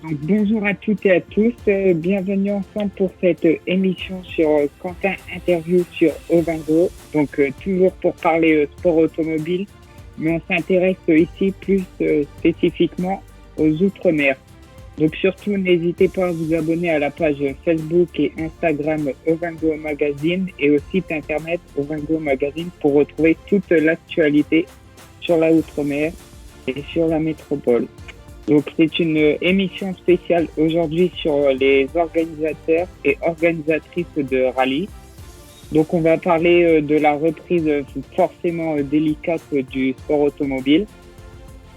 Donc, bonjour à toutes et à tous, bienvenue ensemble pour cette émission sur Quentin Interview sur Ovingo. Donc toujours pour parler sport automobile, mais on s'intéresse ici plus spécifiquement aux Outre-mer. Donc surtout n'hésitez pas à vous abonner à la page Facebook et Instagram Ovingo Magazine et au site internet Ovingo Magazine pour retrouver toute l'actualité sur la Outre-mer et sur la métropole. Donc c'est une émission spéciale aujourd'hui sur les organisateurs et organisatrices de rallye. Donc on va parler de la reprise forcément délicate du sport automobile.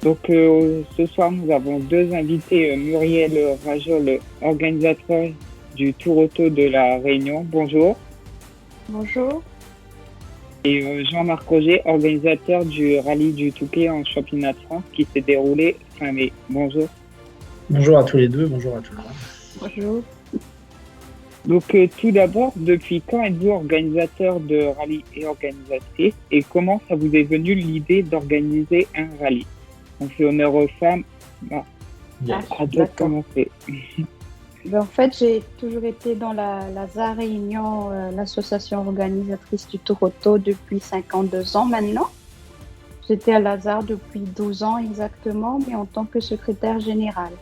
Donc ce soir nous avons deux invités, Muriel Rajol, organisateur du Tour Auto de la Réunion. Bonjour. Bonjour. Et Jean-Marc Roger, organisateur du rallye du Touquet en championnat de France qui s'est déroulé fin mai. Bonjour. Bonjour à tous les deux, bonjour à tout le monde. Bonjour. Donc tout d'abord, depuis quand êtes-vous organisateur de rallye et organisatrice et comment ça vous est venu l'idée d'organiser un rallye? On fait honneur aux femmes. Bon, à toi de commencer. En fait, j'ai toujours été dans la ZAR Réunion, l'association organisatrice du Tour Auto depuis 52 ans maintenant. J'étais à la ZAR depuis 12 ans exactement, mais en tant que secrétaire générale.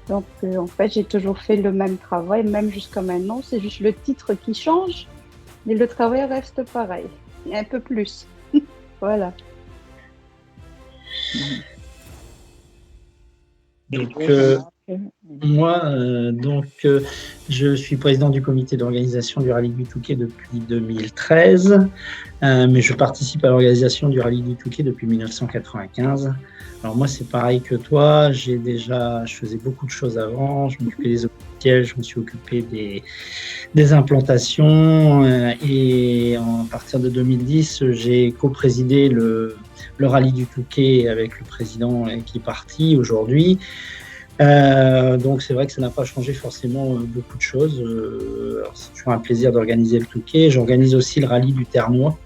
Donc, en fait, j'ai toujours fait le même travail, même jusqu'à maintenant. C'est juste le titre qui change, mais le travail reste pareil, un peu plus. Voilà. Donc, moi, je suis président du comité d'organisation du Rallye du Touquet depuis 2013, mais je participe à l'organisation du Rallye du Touquet depuis 1995. Alors moi, c'est pareil que toi, je faisais beaucoup de choses avant, je m'occupais des officiels, je me suis occupé des implantations, et à partir de 2010, j'ai co-présidé le Rallye du Touquet avec le président qui est parti aujourd'hui. Donc c'est vrai que ça n'a pas changé forcément beaucoup de choses. Alors, c'est toujours un plaisir d'organiser le Touquet. J'organise aussi le rallye du Ternois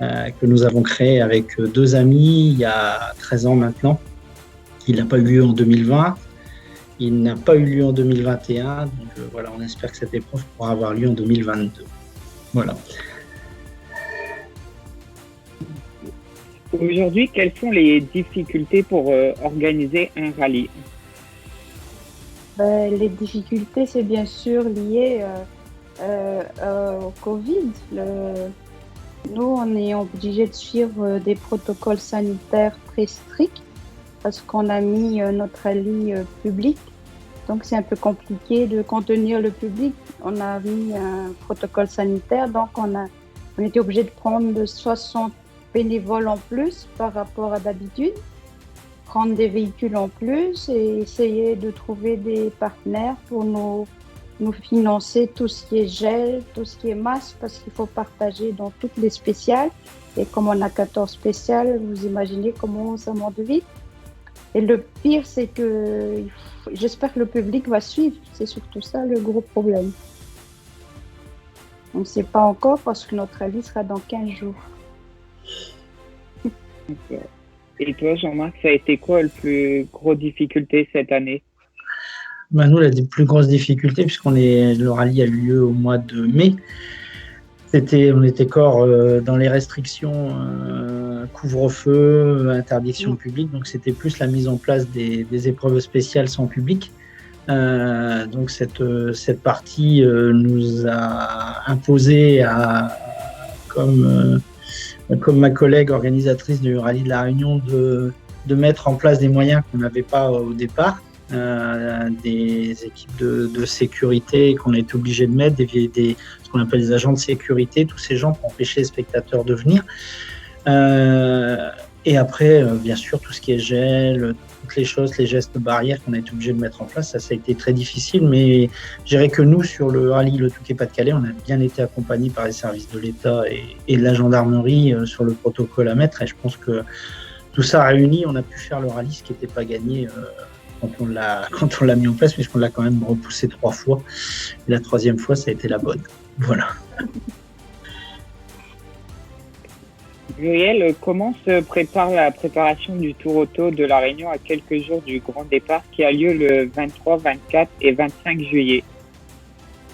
que nous avons créé avec deux amis il y a 13 ans maintenant. Il n'a pas eu lieu en 2020, il n'a pas eu lieu en 2021. Donc voilà, on espère que cette épreuve pourra avoir lieu en 2022. Voilà. Aujourd'hui, quelles sont les difficultés pour organiser un rallye? Les difficultés, c'est bien sûr lié au Covid. Nous, on est obligé de suivre des protocoles sanitaires très stricts parce qu'on a mis notre rallye public. Donc, c'est un peu compliqué de contenir le public. On a mis un protocole sanitaire, donc on était obligé de prendre 60 bénévoles en plus par rapport à d'habitude, prendre des véhicules en plus et essayer de trouver des partenaires pour nous financer tout ce qui est gel, tout ce qui est masque, parce qu'il faut partager dans toutes les spéciales. Et comme on a 14 spéciales, vous imaginez comment ça monte vite. Et le pire, c'est que j'espère que le public va suivre. C'est surtout ça le gros problème. On ne sait pas encore parce que notre rallye sera dans 15 jours. Et toi, Jean-Marc, ça a été quoi le plus gros difficulté cette année? Nous, la plus grosse difficulté, le rallye a eu lieu au mois de mai, on était encore dans les restrictions, couvre-feu, interdiction publique, donc c'était plus la mise en place des épreuves spéciales sans public. Donc cette partie nous a imposé comme ma collègue organisatrice du rallye de la Réunion, de mettre en place des moyens qu'on n'avait pas au départ, des équipes de sécurité qu'on a été obligé de mettre, ce qu'on appelle des agents de sécurité, tous ces gens pour empêcher les spectateurs de venir. Et après, bien sûr, tout ce qui est gel, toutes les choses, les gestes barrières qu'on a été obligé de mettre en place, ça a été très difficile, mais je dirais que nous, sur le rallye Le Touquet-Pas-de-Calais, on a bien été accompagnés par les services de l'État et de la gendarmerie sur le protocole à mettre, et je pense que tout ça réuni, on a pu faire le rallye, ce qui n'était pas gagné quand on l'a mis en place, puisqu'on l'a quand même repoussé 3 fois, et la 3e fois, ça a été la bonne. Voilà. Muriel, comment se prépare la préparation du Tour Auto de La Réunion à quelques jours du grand départ qui a lieu le 23, 24 et 25 juillet?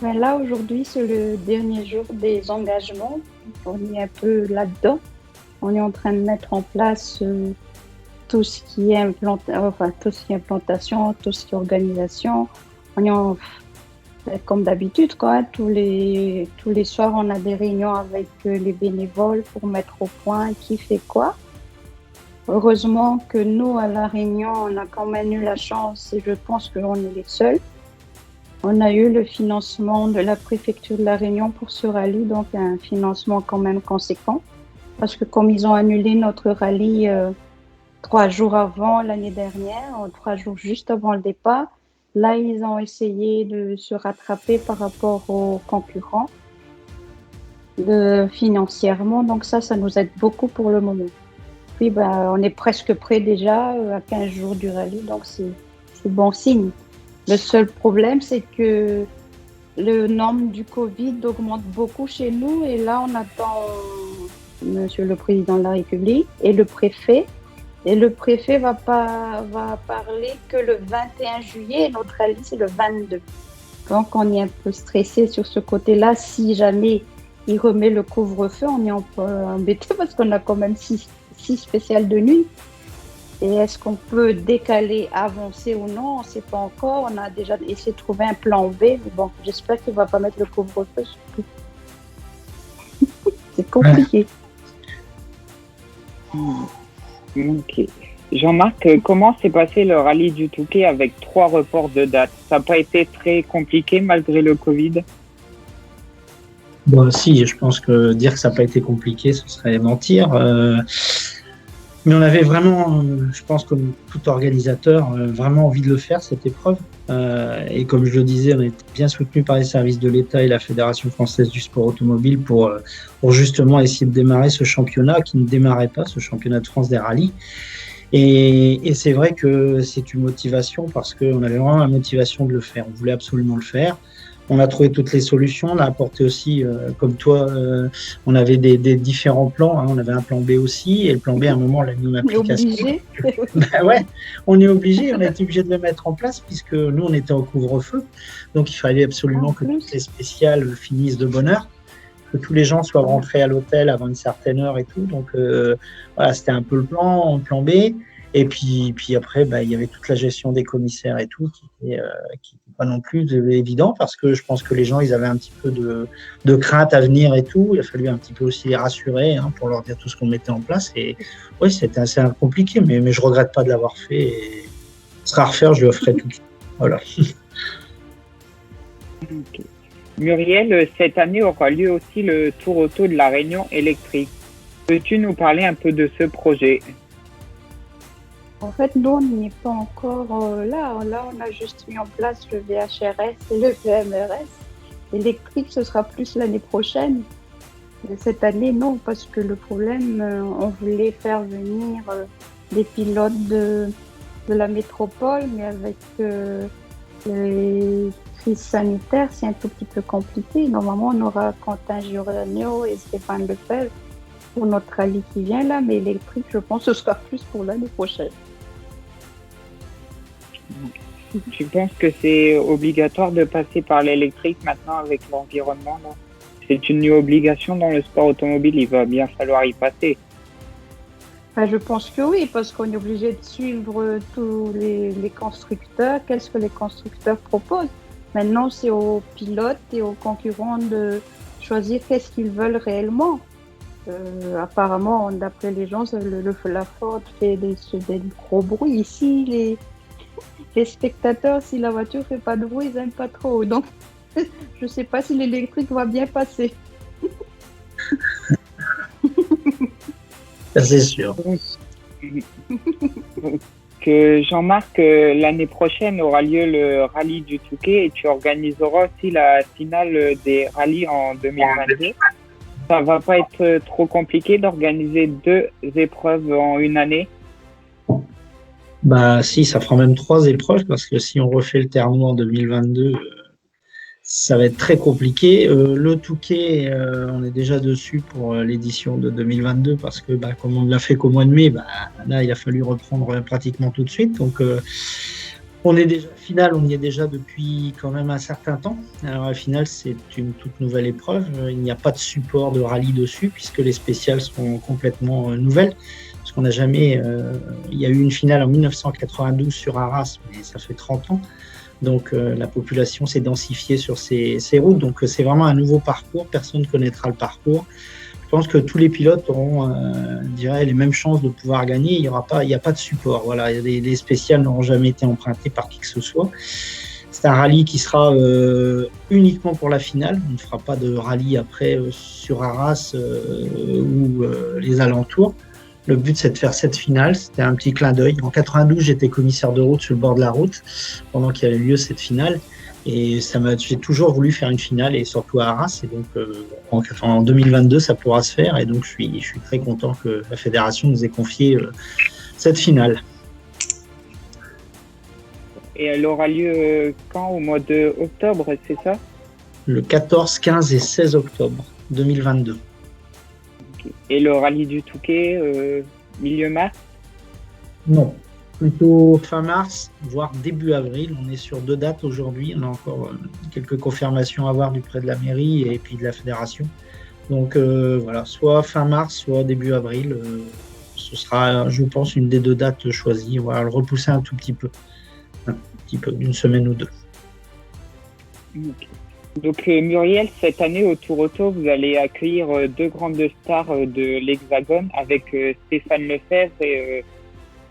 Mais là, aujourd'hui, c'est le dernier jour des engagements. On est un peu là-dedans. On est en train de mettre en place tout ce qui est tout ce qui est implantation, tout ce qui est organisation. On est comme d'habitude, quoi. Tous les soirs, on a des réunions avec les bénévoles pour mettre au point qui fait quoi. Heureusement que nous, à La Réunion, on a quand même eu la chance et je pense qu'on est les seuls. On a eu le financement de la préfecture de La Réunion pour ce rallye, donc un financement quand même conséquent. Parce que comme ils ont annulé notre rallye 3 jours avant l'année dernière, 3 jours juste avant le départ, là, ils ont essayé de se rattraper par rapport aux concurrents financièrement. Donc ça nous aide beaucoup pour le moment. Puis, on est presque prêt déjà à 15 jours du rallye, donc c'est bon signe. Le seul problème, c'est que le nombre du Covid augmente beaucoup chez nous et là, on attend Monsieur le Président de la République et le préfet. Et le préfet va parler que le 21 juillet, notre rallye, c'est le 22. Donc, on est un peu stressé sur ce côté-là. Si jamais il remet le couvre-feu, on est un peu embêté parce qu'on a quand même 6 spéciales de nuit. Et est-ce qu'on peut décaler, avancer ou non? On ne sait pas encore. On a déjà essayé de trouver un plan B. Mais bon, j'espère qu'il ne va pas mettre le couvre-feu surtout. C'est compliqué. Ok. Jean-Marc, comment s'est passé le rallye du Touquet avec 3 reports de date? Ça n'a pas été très compliqué malgré le Covid? Bon, si, je pense que dire que ça n'a pas été compliqué, ce serait mentir. Mais on avait vraiment, je pense, comme tout organisateur, vraiment envie de le faire, cette épreuve. Et comme je le disais, on a été bien soutenu par les services de l'État et la Fédération française du sport automobile pour justement essayer de démarrer ce championnat qui ne démarrait pas, ce championnat de France des rallyes. Et c'est vrai que c'est une motivation parce qu'on avait vraiment la motivation de le faire. On voulait absolument le faire. On a trouvé toutes les solutions. On a apporté aussi, comme toi, on avait des différents plans. Hein. On avait un plan B aussi. Et le plan B, à un moment, on l'a mis en application. Obligé. Ben ouais, on est obligé. On a été obligé de le mettre en place puisque nous, on était au couvre-feu. Donc, il fallait absolument que toutes les spéciales finissent de bonne heure, que tous les gens soient rentrés à l'hôtel avant une certaine heure et tout. Donc, voilà, c'était un peu le plan B. Et puis après, il y avait toute la gestion des commissaires et tout qui n'était pas non plus évident parce que je pense que les gens, ils avaient un petit peu de crainte à venir et tout. Il a fallu un petit peu aussi les rassurer pour leur dire tout ce qu'on mettait en place. Et oui, c'était assez compliqué, mais je regrette pas de l'avoir fait. Et ce sera à refaire, je le ferai tout de suite. Voilà. Okay. Muriel, cette année aura lieu aussi le Tour Auto de La Réunion électrique. Peux-tu nous parler un peu de ce projet? En fait, nous, on n'y est pas encore là. Là, on a juste mis en place le VHRS et le VMRS. L'électrique, ce sera plus l'année prochaine. Mais cette année, non, parce que le problème, on voulait faire venir des pilotes de la métropole, mais avec les crises sanitaires, c'est un tout petit peu compliqué. Normalement, on aura Quentin Giordano et Stéphane Lefebvre pour notre rallye qui vient là, mais électrique, je pense que ce sera plus pour l'année prochaine. Tu penses que c'est obligatoire de passer par l'électrique maintenant avec l'environnement là? C'est une obligation dans le sport automobile, il va bien falloir y passer. Je pense que oui, parce qu'on est obligé de suivre tous les constructeurs, qu'est-ce que les constructeurs proposent. Maintenant, c'est aux pilotes et aux concurrents de choisir qu'est-ce qu'ils veulent réellement. Apparemment, d'après les gens, la Ford fait des gros bruits. Ici, les spectateurs, si la voiture fait pas de bruit, ils n'aiment pas trop. Donc, je sais pas si l'électrique va bien passer. Ça, c'est sûr. Que Jean-Marc, l'année prochaine aura lieu le rallye du Touquet et tu organiseras aussi la finale des rallyes en 2022. Ça va pas être trop compliqué d'organiser 2 épreuves en une année? Si, ça fera même 3 épreuves parce que si on refait le Terno en 2022, Ça va être très compliqué. Le Touquet, on est déjà dessus pour l'édition de 2022 parce que comme on ne l'a fait qu'au mois de mai, là, il a fallu reprendre pratiquement tout de suite. Donc, on est déjà finale, on y est déjà depuis quand même un certain temps. Alors, la finale, c'est une toute nouvelle épreuve. Il n'y a pas de support de rallye dessus puisque les spéciales sont complètement nouvelles. Parce qu'on n'a jamais. Il y a eu une finale en 1992 sur Arras, mais ça fait 30 ans. Donc, la population s'est densifiée sur ces routes. Donc, c'est vraiment un nouveau parcours. Personne ne connaîtra le parcours. Je pense que tous les pilotes auront, les mêmes chances de pouvoir gagner. Il n'y a pas de support. Voilà, les spéciales n'auront jamais été empruntées par qui que ce soit. C'est un rallye qui sera uniquement pour la finale. On ne fera pas de rallye après sur Arras ou les alentours. Le but, c'est de faire cette finale. C'était un petit clin d'œil. En 92, j'étais commissaire de route sur le bord de la route pendant qu'il y avait lieu cette finale. Et j'ai toujours voulu faire une finale, et surtout à Arras. Et donc, en 2022, ça pourra se faire. Et donc, je suis très content que la fédération nous ait confié cette finale. Et elle aura lieu quand? Au mois d'octobre, c'est ça? Le 14, 15 et 16 octobre 2022. Et le rallye du Touquet, milieu mars? Non, plutôt fin mars, voire début avril. On est sur 2 dates aujourd'hui. On a encore quelques confirmations à avoir du près de la mairie et puis de la fédération. Donc voilà, soit fin mars, soit début avril. Ce sera, je pense, une des 2 dates choisies. On va le repousser un tout petit peu, d'une semaine ou 2. Okay. Donc Muriel, cette année au Tour Auto, vous allez accueillir 2 grandes stars de l'Hexagone avec Stéphane Lefebvre et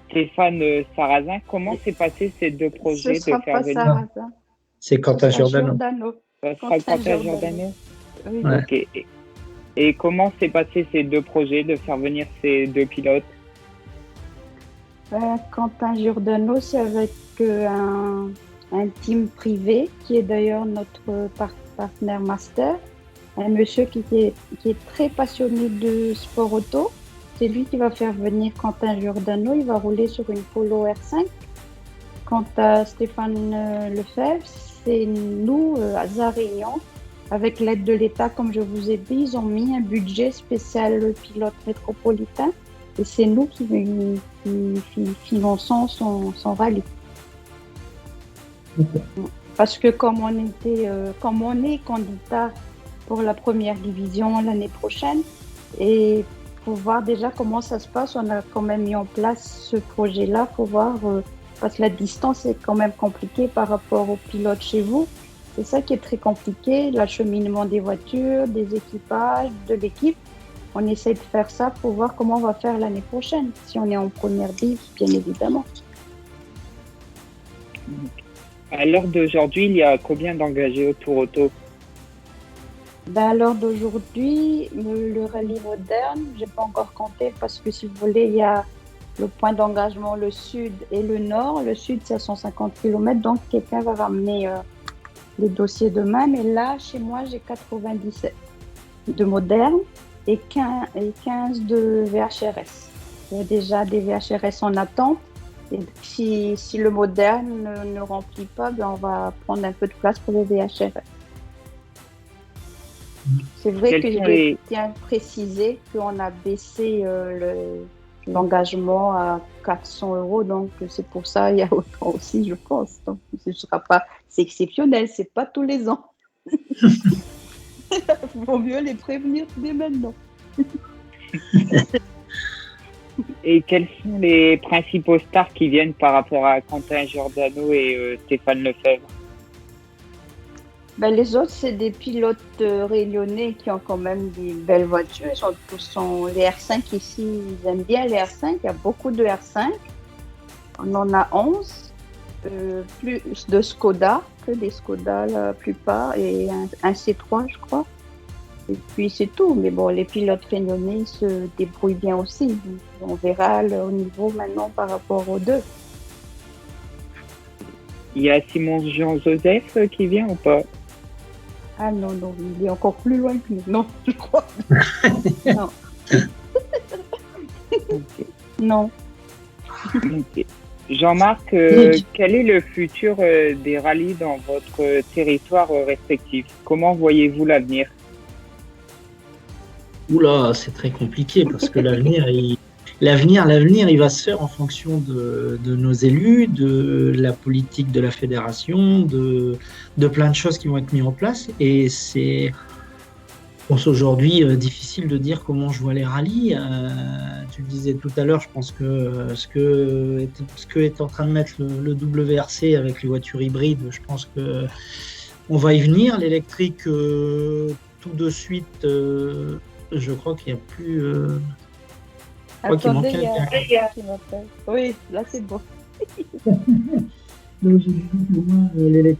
Stéphane Sarrazin. Comment s'est passé ces 2 projets de faire venir? Sarrazin. C'est Quentin Giordano. Ça sera Quentin Giordano. Oui. Ouais. Okay. Et comment s'est passé ces 2 projets de faire venir ces 2 pilotes? Quentin Giordano, c'est avec un team privé qui est d'ailleurs notre partenaire master, un monsieur qui est très passionné de sport auto. C'est lui qui va faire venir Quentin Giordano. Il va rouler sur une Polo R5. Quant à Stéphane Lefebvre, c'est nous, à Zarignan, avec l'aide de l'État, comme je vous ai dit, ils ont mis un budget spécial pilote métropolitain et c'est nous qui finançons son rallye. Parce que comme on est candidat pour la première division l'année prochaine, et pour voir déjà comment ça se passe, on a quand même mis en place ce projet-là pour voir, parce que la distance est quand même compliquée par rapport aux pilotes chez vous. C'est ça qui est très compliqué, l'acheminement des voitures, des équipages, de l'équipe. On essaie de faire ça pour voir comment on va faire l'année prochaine, si on est en première div, bien évidemment. À l'heure d'aujourd'hui, il y a combien d'engagés au Tour Auto? À l'heure d'aujourd'hui, le rallye moderne, je n'ai pas encore compté parce que si vous voulez, il y a le point d'engagement, le sud et le nord. Le sud, c'est à 150 km, donc quelqu'un va ramener les dossiers demain. Mais là, chez moi, j'ai 97 de moderne et 15 de VHRS. Il y a déjà des VHRS en attente. Et si le moderne ne remplit pas, on va prendre un peu de place pour les VHRS. C'est vrai que je tiens à préciser qu'on a baissé l'engagement à 400 €, donc c'est pour ça il y a autant aussi, je pense. Donc ce ne sera pas, c'est exceptionnel, c'est pas tous les ans. Il vaut mieux les prévenir dès maintenant. Et quels sont les principaux stars qui viennent par rapport à Quentin Giordano et Stéphane Lefebvre? Les autres, c'est des pilotes réunionnais qui ont quand même des belles voitures. Les R5 ici, ils aiment bien les R5. Il y a beaucoup de R5. On en a 11. Plus de Skoda, que des Skoda la plupart, et un C3, je crois. Et puis c'est tout. Mais bon, les pilotes réunionnais se débrouillent bien aussi. On verra leur niveau maintenant par rapport aux 2. Il y a Simon Jean-Joseph qui vient ou pas? Ah non, il est encore plus loin que nous. Non, je crois. Non. Okay. Non. Okay. Jean-Marc, quel est le futur des rallyes dans votre territoire respectif? Comment voyez-vous l'avenir? Oula, c'est très compliqué parce que l'avenir, il va se faire en fonction de nos élus, de la politique de la fédération, de plein de choses qui vont être mises en place. Et c'est, je pense aujourd'hui, difficile de dire comment je vois les rallyes. Tu le disais tout à l'heure, je pense que ce que est en train de mettre le WRC avec les voitures hybrides, je pense que on va y venir. L'électrique, tout de suite, je crois qu'il n'y a plus. Je crois qu'il Attendez, manquait il y a quelqu'un. quelqu'un qui m'appelle. Oui, là c'est bon. Donc, j'ai dit que moi, l'électrique,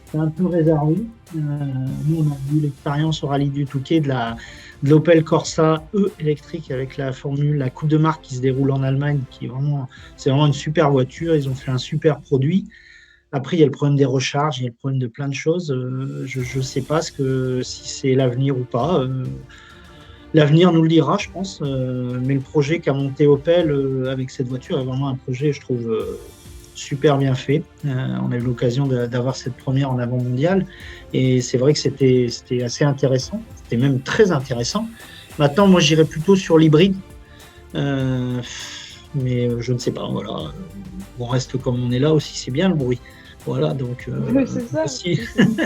c'est un peu réservé. Nous, on a eu l'expérience au Rallye du Touquet de l'Opel Corsa E électrique avec la Coupe de Marque qui se déroule en Allemagne, c'est vraiment une super voiture. Ils ont fait un super produit. Après, il y a le problème des recharges, il y a le problème de plein de choses. Je ne sais pas si c'est l'avenir ou pas. L'avenir nous le dira, je pense. Mais le projet qu'a monté Opel avec cette voiture est vraiment un projet, je trouve, super bien fait. On a eu l'occasion d'avoir cette première en avant mondiale. Et c'est vrai que c'était assez intéressant. C'était même très intéressant. Maintenant, moi, j'irais plutôt sur l'hybride. Mais je ne sais pas. Voilà. On reste comme on est là aussi, c'est bien le bruit. Voilà, donc. Oui, c'est ça. Aussi.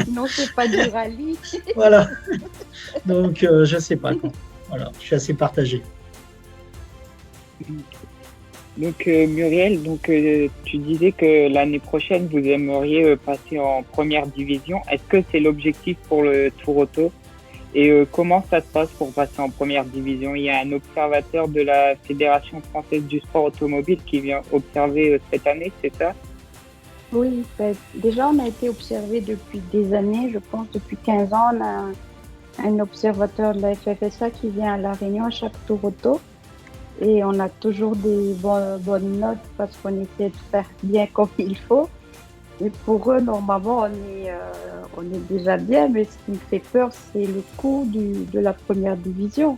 Sinon, c'est pas du rallye. Voilà. Donc, je ne sais pas. Voilà, je suis assez partagé. Donc Muriel, tu disais que l'année prochaine vous aimeriez passer en première division. Est-ce que c'est l'objectif pour le Tour Auto? Et comment ça se passe pour passer en première division? Il y a un observateur de la Fédération française du sport automobile qui vient observer cette année, c'est ça? Oui, déjà on a été observé depuis des années, je pense depuis 15 ans, on a un observateur de la FFSA qui vient à La Réunion à chaque Tour Auto. Et on a toujours des bonnes notes parce qu'on essaie de faire bien comme il faut. Et pour eux, normalement, on est déjà bien, mais ce qui me fait peur, c'est le coût de la première division.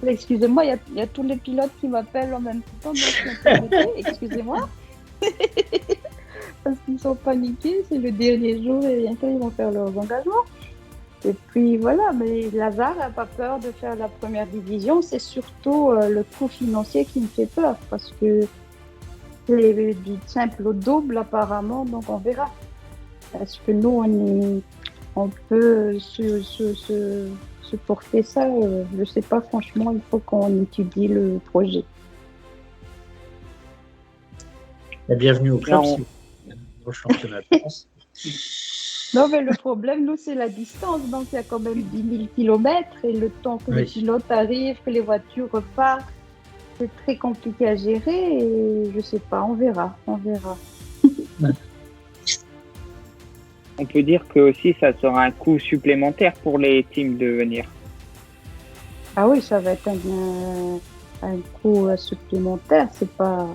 Excusez-moi, il y a tous les pilotes qui m'appellent en même temps, donc je suis interrompue. Excusez-moi. Parce qu'ils sont paniqués, c'est le dernier jour et bientôt ils vont faire leurs engagements. Et puis voilà, mais Lazare n'a pas peur de faire la première division, c'est surtout le coût financier qui me fait peur parce que c'est du simple au double apparemment, donc on verra. Est-ce que nous on peut se porter ça? Je ne sais pas, franchement, il faut qu'on étudie le projet. Bienvenue au club, au championnat de France. Non, mais le problème, nous, c'est la distance. Donc, il y a quand même 10 000 kilomètres et le temps que les pilotes arrivent, que les voitures repartent, c'est très compliqué à gérer et je sais pas, on verra. Ouais. On peut dire que aussi ça sera un coût supplémentaire pour les teams de venir. Ah oui, ça va être un coût supplémentaire. C'est pas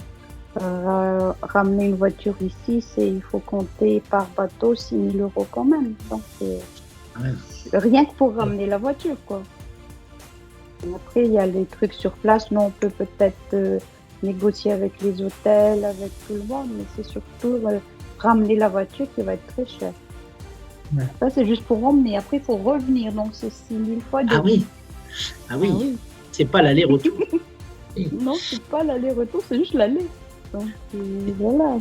ramener une voiture ici, il faut compter par bateau 6 000 € quand même. Donc, rien que pour ramener la voiture, quoi. Et après, il y a les trucs sur place. Nous, on peut peut-être négocier avec les hôtels, avec tout le monde, mais c'est surtout ramener la voiture qui va être très cher. Ouais. Ça, c'est juste pour ramener. Après, il faut revenir. Donc, c'est 6 000 fois de... Ah oui. C'est pas l'aller-retour. Non, c'est pas l'aller-retour, c'est juste l'aller. Donc, voilà.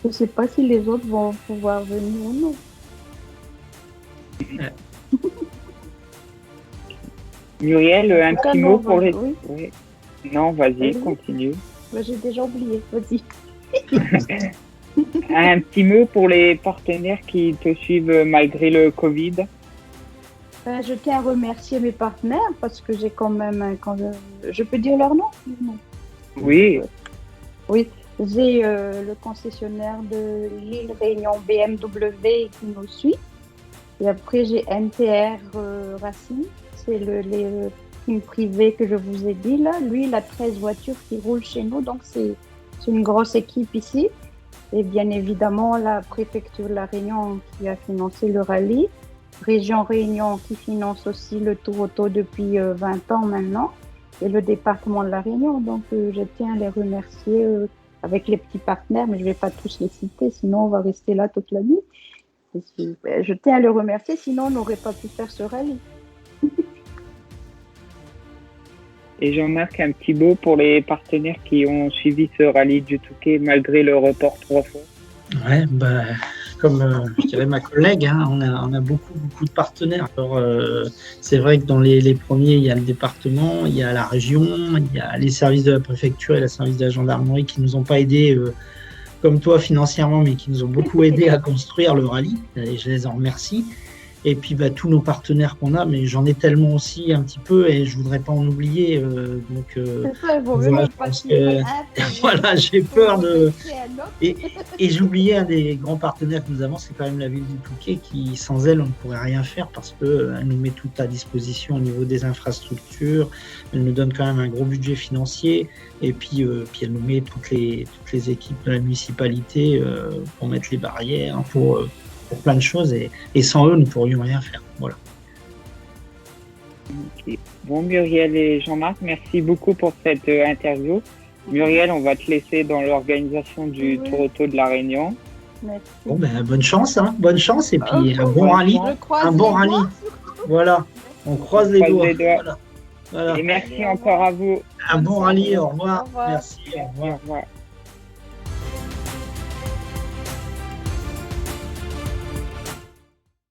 Je sais pas si les autres vont pouvoir venir ou non. Muriel, un petit mot pour les... Oui. Non, vas-y, continue. J'ai déjà oublié, vas-y. Un petit mot pour les partenaires qui te suivent malgré le Covid. Je tiens à remercier mes partenaires parce que j'ai quand même... Je peux dire leur nom? Non. Oui. Oui, j'ai le concessionnaire de Lille Réunion BMW qui nous suit. Et après, j'ai NTR Racing, c'est le team privé que je vous ai dit là. Lui, il a 13 voitures qui roulent chez nous, donc c'est une grosse équipe ici. Et bien évidemment, la préfecture de la Réunion qui a financé le rallye. Région Réunion qui finance aussi le Tour Auto depuis 20 ans maintenant. Et le département de la Réunion. Donc, je tiens à les remercier avec les petits partenaires, mais je ne vais pas tous les citer, sinon on va rester là toute la nuit. Je tiens à le remercier, sinon on n'aurait pas pu faire ce rallye. Et Jean-Marc, un petit mot pour les partenaires qui ont suivi ce rallye du Touquet malgré le report 3 fois. Ouais, bah, comme je dirais ma collègue, hein, on a beaucoup de partenaires. Alors, c'est vrai que dans les premiers, il y a le département, il y a la région, il y a les services de la préfecture et les services de la gendarmerie qui nous ont pas aidés comme toi financièrement, mais qui nous ont beaucoup aidés à construire le rallye. Et je les en remercie. Et puis tous nos partenaires qu'on a, mais j'en ai tellement aussi un petit peu et je voudrais pas en oublier. C'est ça, il vaut mieux voilà, pas voilà, j'ai peur de. Et j'ai oublié un des grands partenaires que nous avons, c'est quand même la ville du Touquet, qui sans elle on ne pourrait rien faire parce qu'elle nous met tout à disposition au niveau des infrastructures. Elle nous donne quand même un gros budget financier et puis elle nous met toutes les équipes de la municipalité pour mettre les barrières, pour plein de choses et sans eux, nous ne pourrions rien faire. Voilà. Okay. Bon, Muriel et Jean-Marc, merci beaucoup pour cette interview. Muriel, on va te laisser dans l'organisation du Tour Auto de La Réunion. Merci. Bon, bonne chance et puis un bon rallye. Un bon rallye. Voilà, on croise les doigts. Voilà. Et merci encore à vous. Un bon rallye, au revoir. Merci, au revoir. Au revoir.